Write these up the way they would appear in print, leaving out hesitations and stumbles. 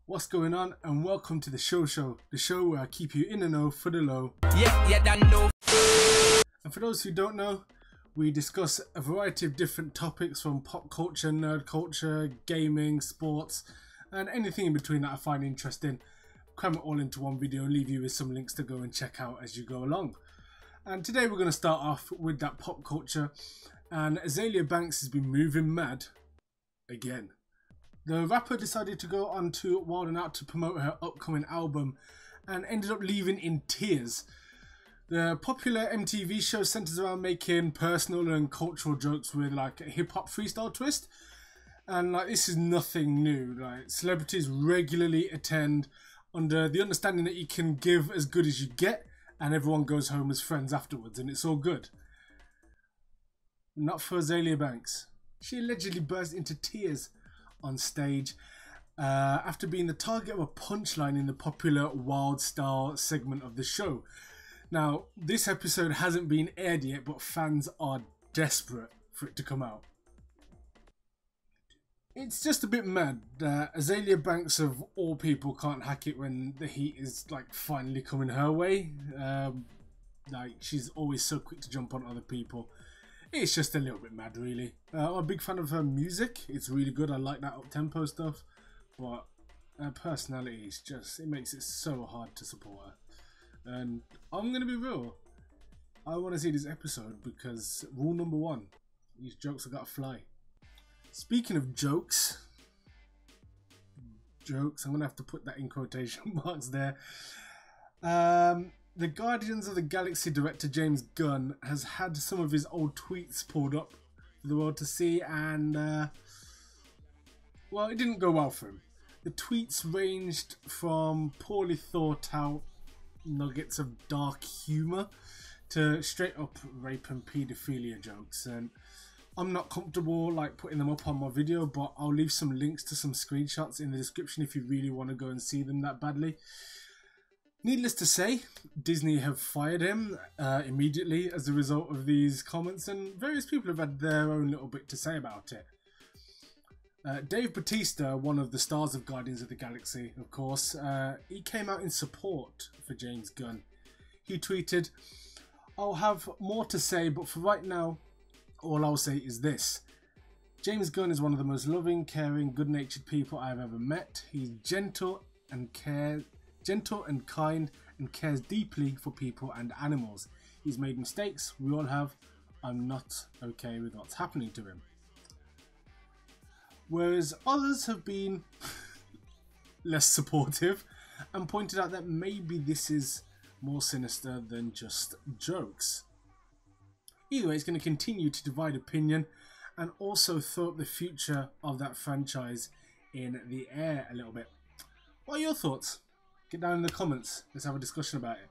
What's going on, and welcome to the show, the show where I keep you in the know for the low. Yeah, that know. And for those who don't know, we discuss a variety of different topics from pop culture, nerd culture, gaming, sports, and anything in between that I find interesting. Cram it all into one video and leave you with some links to go and check out as you go along. And today we're going to start off with that pop culture, and Azealia Banks has been moving mad again. The rapper decided to go on to Wild 'N Out to promote her upcoming album and ended up leaving in tears. The popular MTV show centers around making personal and cultural jokes with like a hip-hop freestyle twist, and like this is nothing new. Like celebrities regularly attend under the understanding that you can give as good as you get and everyone goes home as friends afterwards and it's all good. Not for Azealia Banks. She allegedly burst into tears on stage after being the target of a punchline in the popular Wild Style segment of the show. Now, this episode hasn't been aired yet, but fans are desperate for it to come out. It's just a bit mad that Azealia Banks of all people can't hack it when the heat is like finally coming her way. Like she's always so quick to jump on other people. It's just a little bit mad, really. I'm a big fan of her music. It's really good. I like that up-tempo stuff. But her personality is just, it makes it so hard to support her. And I'm going to be real. I want to see this episode because rule number one, these jokes have got to fly. Speaking of jokes, I'm going to have to put that in quotation marks there. The Guardians of the Galaxy director James Gunn has had some of his old tweets pulled up for the world to see, and well, it didn't go well for him. The tweets ranged from poorly thought out nuggets of dark humour to straight up rape and paedophilia jokes, and I'm not comfortable like putting them up on my video, but I'll leave some links to some screenshots in the description if you really want to go and see them that badly. Needless to say, Disney have fired him immediately as a result of these comments, and various people have had their own little bit to say about it. Dave Bautista, one of the stars of Guardians of the Galaxy, of course, he came out in support for James Gunn. He tweeted, "I'll have more to say, but for right now, all I'll say is this. James Gunn is one of the most loving, caring, good-natured people I've ever met. He's gentle and kind and cares deeply for people and animals. He's made mistakes, we all have. I'm not okay with what's happening to him." Whereas others have been less supportive and pointed out that maybe this is more sinister than just jokes. Either way, it's going to continue to divide opinion and also throw up the future of that franchise in the air a little bit. What are your thoughts? Get down in the comments. Let's have a discussion about it.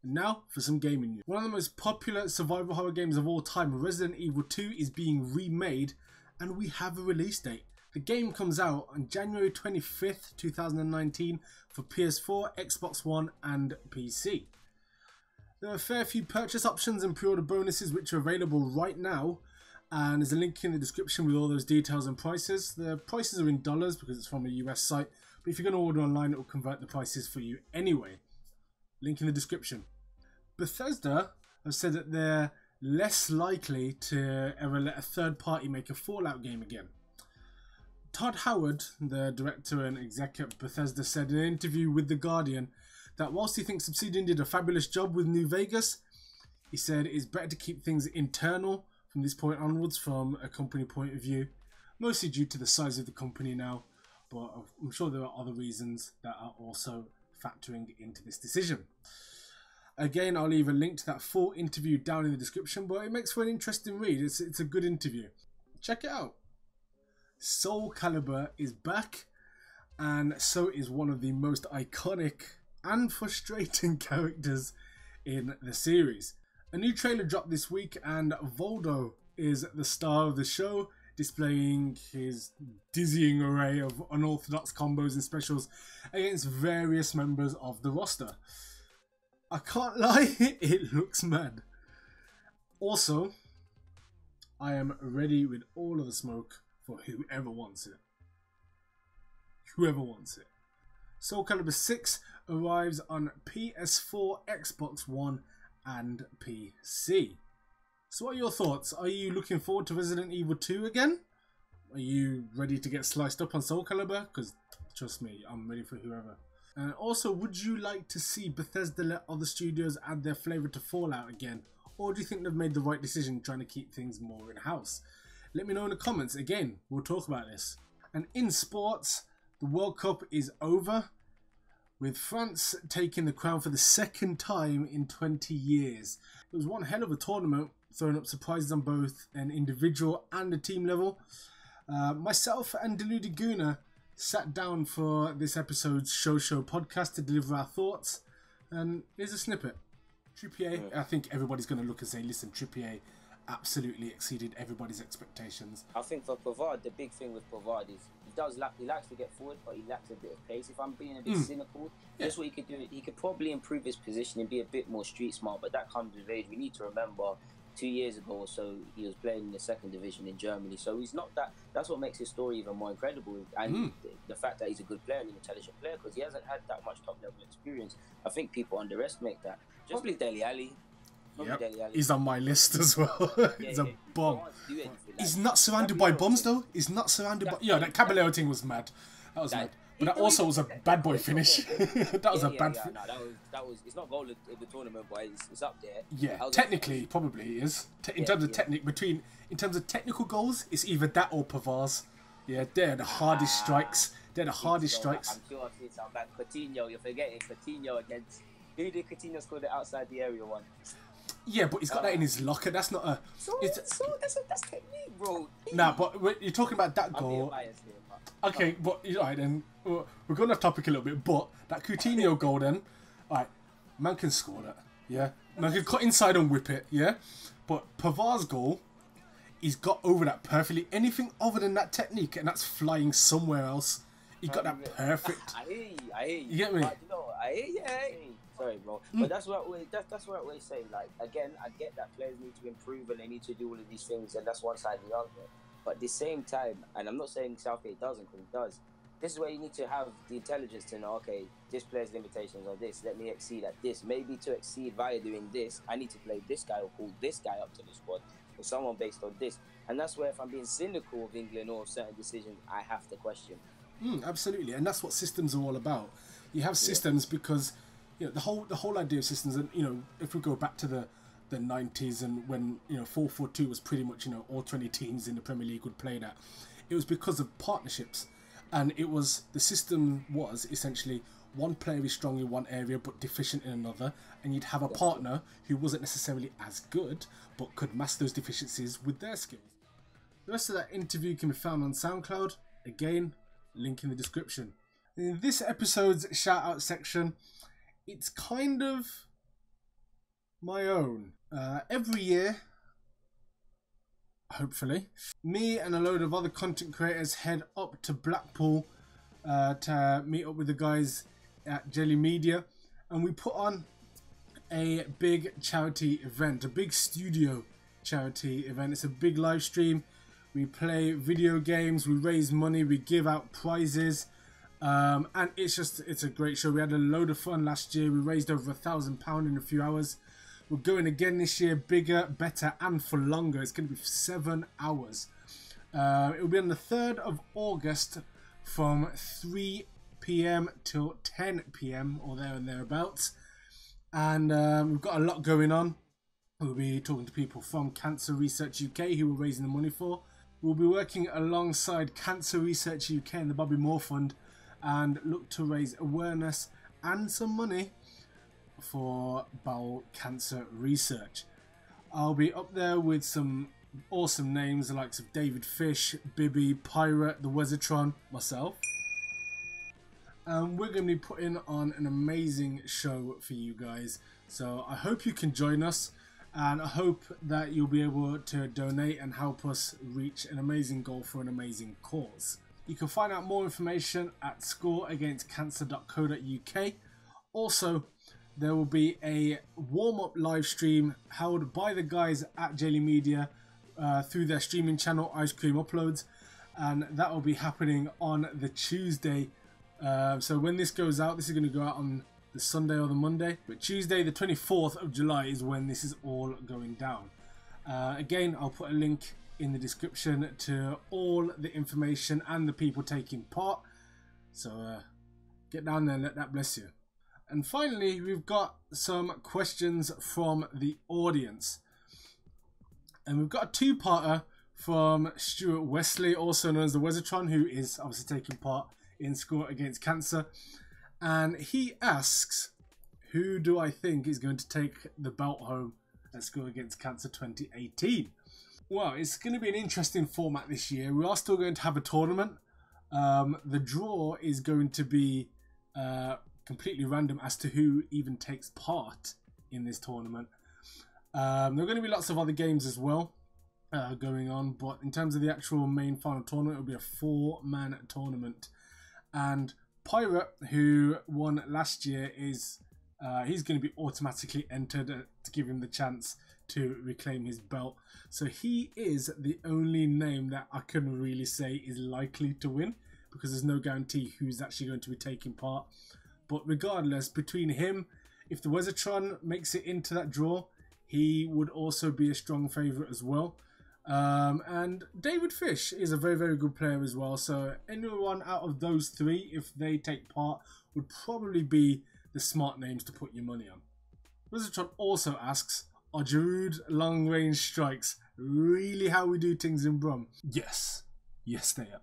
And now for some gaming news. One of the most popular survival horror games of all time, Resident Evil 2, is being remade and we have a release date. The game comes out on January 25th, 2019 for PS4, Xbox One and PC. There are a fair few purchase options and pre-order bonuses which are available right now, and there's a link in the description with all those details and prices. The prices are in dollars because it's from a US site, but if you're going to order online it will convert the prices for you anyway. Link in the description. Bethesda have said that they're less likely to ever let a third party make a Fallout game again. Todd Howard, the director and exec at Bethesda, said in an interview with The Guardian that whilst he thinks Obsidian did a fabulous job with New Vegas, he said it's better to keep things internal from this point onwards from a company point of view, mostly due to the size of the company now, but I'm sure there are other reasons that are also factoring into this decision. Again, I'll leave a link to that full interview down in the description, but it makes for an interesting read. It's a good interview. Check it out. Soul Calibur is back, and so is one of the most iconic and frustrating characters in the series. A new trailer dropped this week, and Voldo is the star of the show, displaying his dizzying array of unorthodox combos and specials against various members of the roster. I can't lie, it looks mad. Also, I am ready with all of the smoke for whoever wants it. Whoever wants it. Soul Calibur 6 arrives on PS4, Xbox One and PC. So what are your thoughts? Are you looking forward to Resident Evil 2 again? Are you ready to get sliced up on Soul Calibur? Because trust me, I'm ready for whoever. And also, would you like to see Bethesda let other studios add their flavour to Fallout again? Or do you think they've made the right decision trying to keep things more in-house? Let me know in the comments. Again, we'll talk about this. And in sports, the World Cup is over, with France taking the crown for the second time in 20 years. It was one hell of a tournament, throwing up surprises on both an individual and a team level. Myself and Deluded Gooner sat down for this episode's show podcast to deliver our thoughts, and here's a snippet. Trippier, I think everybody's going to look and say, listen, Trippier absolutely exceeded everybody's expectations. I think for Pavard, the big thing with Pavard is he likes to get forward, but he lacks a bit of pace. If I'm being a bit cynical, that's what he could do. He could probably improve his position and be a bit more street smart, but that comes with age. We need to remember 2 years ago or so, he was playing in the second division in Germany. So he's not that. That's what makes his story even more incredible. And the fact that he's a good player and an intelligent player, because he hasn't had that much top level experience. I think people underestimate that. Just like Dele Alli. Yep. He's on my list as well. He's a bomb. He's not surrounded by bombs though. He's not surrounded by. Yeah, that Caballero thing was mad. That was mad. But that also was a bad boy finish. That was a bad. No, that was. It's not goal of the tournament, but it's up there. Yeah, technically, probably is. In terms of in terms of technical goals, it's either that or Pavard's. Yeah, they're the hardest strikes. They're the hardest strikes. I'm sure I've seen some back. Coutinho, you're forgetting Coutinho against. Who did Coutinho score the outside the area one? Yeah, but he's got that in his locker. That's not a. That's technique, bro. Nah, but you're talking about that goal. Okay, but alright then. We're going off topic a little bit, but that Coutinho goal then, alright, man can score that. Yeah, man can cut inside and whip it. Yeah, but Pavard's goal, he's got over that perfectly. Anything other than that technique, and that's flying somewhere else. He got that perfect. I hear you. You get me? I hear you. Sorry, bro. But that's what I always say. Like, again, I get that players need to improve and they need to do all of these things, and that's one side of the argument. But at the same time, and I'm not saying Southgate doesn't, because he does. This is where you need to have the intelligence to know, okay, this player's limitations are this. Let me exceed at this. Maybe to exceed via doing this, I need to play this guy or call this guy up to the squad or someone based on this. And that's where, if I'm being cynical of England or of certain decisions, I have to question. Absolutely, and that's what systems are all about. You have systems because the whole idea of systems, and if we go back to the 90s and when 4-4-2 was pretty much all 20 teams in the Premier League would play that. It was because of partnerships, and the system was essentially one player is strong in one area but deficient in another, and you'd have a partner who wasn't necessarily as good but could mask those deficiencies with their skills. The rest of that interview can be found on SoundCloud. Again, link in the description. In this episode's shout out section, it's kind of my own. Every year, hopefully, me and a load of other content creators head up to Blackpool to meet up with the guys at Jelly Media, and we put on a big charity event, a big studio charity event. It's a big live stream. We play video games, we raise money, we give out prizes, and it's a great show. We had a load of fun last year. We raised over £1,000 in a few hours. We're going again this year, bigger, better, and for longer. It's going to be 7 hours. It will be on the 3rd of August from 3 PM till 10 PM or there and thereabouts. And we've got a lot going on. We'll be talking to people from Cancer Research UK who we're raising the money for. We'll be working alongside Cancer Research UK and the Bobby Moore Fund and look to raise awareness and some money for bowel cancer research. I'll be up there with some awesome names, the likes of David Fish, Bibby, Pirate, the Weathertron, myself. And we're going to be putting on an amazing show for you guys. So I hope you can join us, and I hope that you'll be able to donate and help us reach an amazing goal for an amazing cause. You can find out more information at scoreagainstcancer.co.uk. Also, there will be a warm-up live stream held by the guys at Jelly Media through their streaming channel, Ice Cream Uploads, and that will be happening on the Tuesday So when this goes out, this is going to go out on the Sunday or the Monday. But Tuesday, the 24th of July is when this is all going down. Again, I'll put a link in the description to all the information and the people taking part. So get down there and let that bless you. And finally, we've got some questions from the audience. And we've got a two-parter from Stuart Wesley, also known as the Wezatron, who is obviously taking part in Score Against Cancer. And he asks, who do I think is going to take the belt home at Score Against Cancer 2018? Well, it's going to be an interesting format this year. We are still going to have a tournament. The draw is going to be completely random as to who even takes part in this tournament. There are going to be lots of other games as well going on, but in terms of the actual main final tournament, it will be a 4-man tournament. And Pirate, who won last year, is he's going to be automatically entered to give him the chance to reclaim his belt. So he is the only name that I can really say is likely to win, because there's no guarantee who's actually going to be taking part. But regardless, between him, if the Wezatron makes it into that draw, he would also be a strong favourite as well. And David Fish is a very, very good player as well. So anyone out of those three, if they take part, would probably be the smart names to put your money on. Wezatron also asks, are Giroud long-range strikes really how we do things in Brum? Yes. Yes, they are.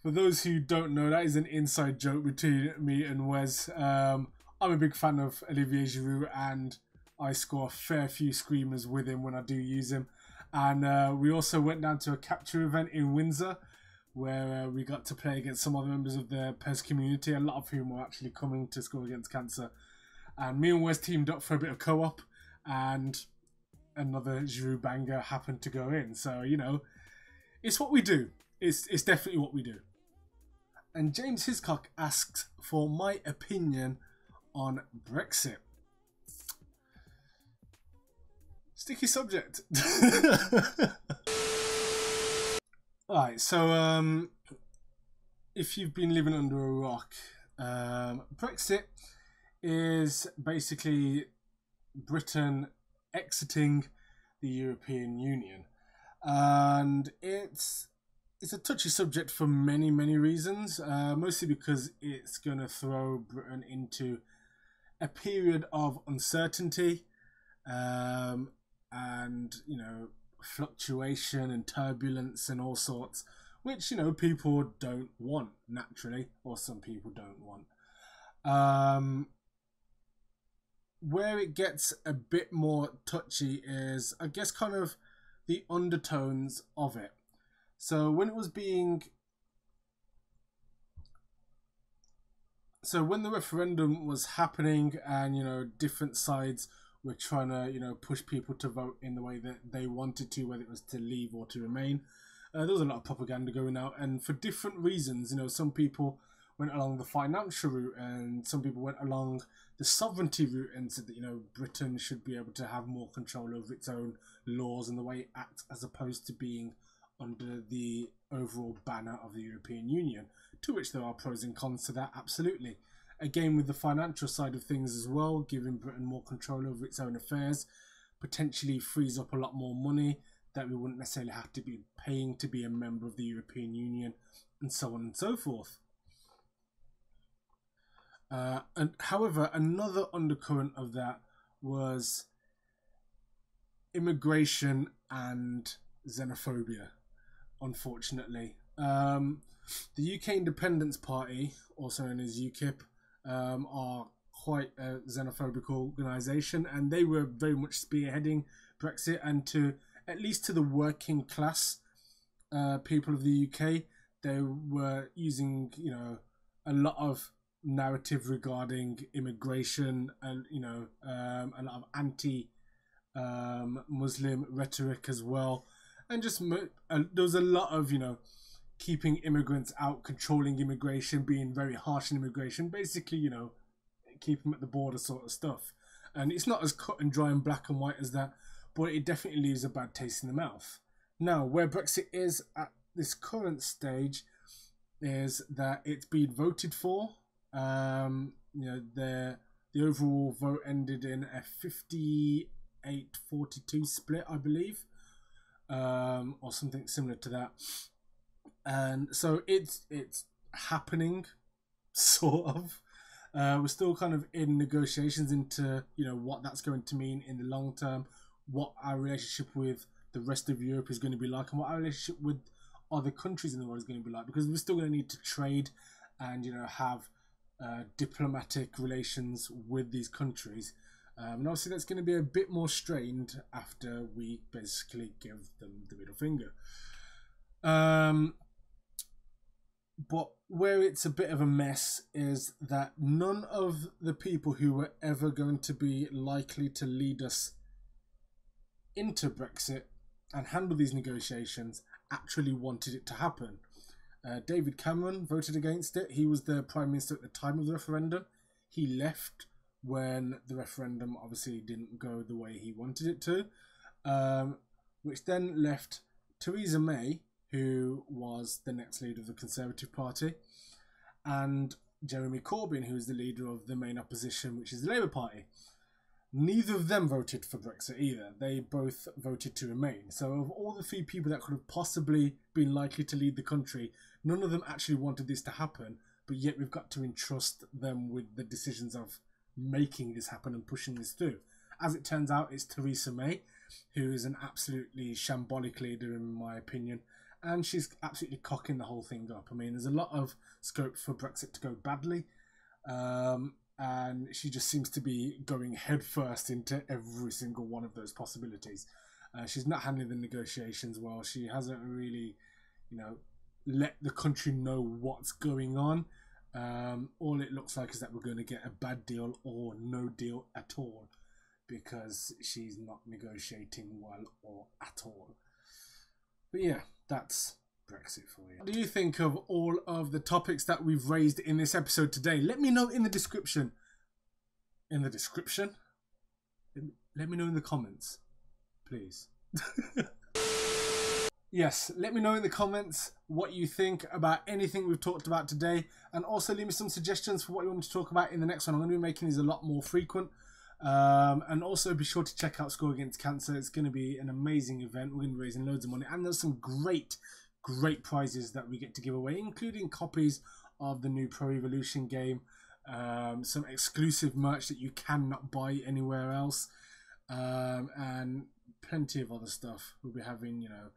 For those who don't know, that is an inside joke between me and Wes. I'm a big fan of Olivier Giroud, and I score a fair few screamers with him when I do use him. And we also went down to a capture event in Windsor, where we got to play against some other members of the PES community, a lot of whom were actually coming to Score Against Cancer. And me and Wes teamed up for a bit of co-op, and another Giroud banger happened to go in. So, you know, it's what we do. It's definitely what we do. And James Hiscock asks for my opinion on Brexit. Sticky subject. Alright, so if you've been living under a rock, Brexit is basically Britain exiting the European Union. And it's a touchy subject for many, many reasons, mostly because it's going to throw Britain into a period of uncertainty and, you know, fluctuation and turbulence and all sorts, which, you know, people don't want naturally, or some people don't want. Where it gets a bit more touchy is, I guess, kind of the undertones of it. So when the referendum was happening, and, you know, different sides were trying to, you know, push people to vote in the way that they wanted to, whether it was to leave or to remain, there was a lot of propaganda going out, and for different reasons. You know, some people went along the financial route, and some people went along the sovereignty route and said that, you know, Britain should be able to have more control over its own laws and the way it acts, as opposed to being under the overall banner of the European Union, to which there are pros and cons to that, absolutely. Again, with the financial side of things as well, giving Britain more control over its own affairs potentially frees up a lot more money that we wouldn't necessarily have to be paying to be a member of the European Union, and so on and so forth. And however, another undercurrent of that was immigration and xenophobia, unfortunately. The UK Independence Party, also known as UKIP, are quite a xenophobic organisation, and they were very much spearheading Brexit, and to at least to the working class people of the UK, they were using, you know, a lot of narrative regarding immigration, and, you know, a lot of anti-Muslim rhetoric as well, and just there was a lot of, you know, keeping immigrants out, controlling immigration, being very harsh in immigration, basically, you know, keep them at the border sort of stuff. And it's not as cut and dry and black and white as that, but it definitely leaves a bad taste in the mouth. Now, where Brexit is at this current stage is that it's been voted for You know, the overall vote ended in a 58-42 split, I believe, or something similar to that. And so it's happening, sort of. We're still kind of in negotiations into, you know, what that's going to mean in the long term, what our relationship with the rest of Europe is going to be like, and what our relationship with other countries in the world is going to be like, because we're still going to need to trade and, you know, have diplomatic relations with these countries. And obviously that's going to be a bit more strained after we basically give them the middle finger. But where it's a bit of a mess is that none of the people who were ever going to be likely to lead us into Brexit and handle these negotiations actually wanted it to happen. David Cameron voted against it. He was the Prime Minister at the time of the referendum. He left when the referendum obviously didn't go the way he wanted it to, which then left Theresa May, who was the next leader of the Conservative Party, and Jeremy Corbyn, who is the leader of the main opposition, which is the Labour Party. Neither of them voted for Brexit either. They both voted to remain. So of all the three people that could have possibly been likely to lead the country, none of them actually wanted this to happen, but yet we've got to entrust them with the decisions of making this happen and pushing this through. As it turns out, it's Theresa May, who is an absolutely shambolic leader in my opinion, and she's absolutely cocking the whole thing up. I mean, there's a lot of scope for Brexit to go badly, and she just seems to be going headfirst into every single one of those possibilities. She's not handling the negotiations well. She hasn't really, you know, let the country know what's going on. All it looks like is that we're going to get a bad deal or no deal at all, because she's not negotiating well or at all. But yeah, that's Brexit for you. What do you think of all of the topics that we've raised in this episode today? Let me know in the description. In the description? Let me know in the comments, please. Yes, let me know in the comments what you think about anything we've talked about today, and also leave me some suggestions for what you want me to talk about in the next one. I'm going to be making these a lot more frequent. And also be sure to check out Score Against Cancer. It's going to be an amazing event. We're going to be raising loads of money, and there's some great prizes that we get to give away, including copies of the new Pro Evolution game, some exclusive merch that you cannot buy anywhere else, and plenty of other stuff. We'll be having, you know,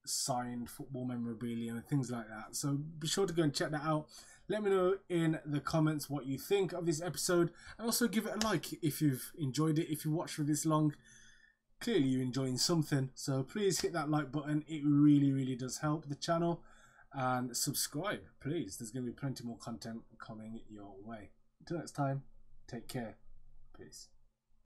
signed football memorabilia and things like that. So be sure to go and check that out. Let me know in the comments what you think of this episode, and also give it a like if you've enjoyed it. If you watched for this long, clearly you're enjoying something, so please hit that like button. It really does help the channel, and subscribe, please. There's going to be plenty more content coming your way. Until next time, take care. Peace.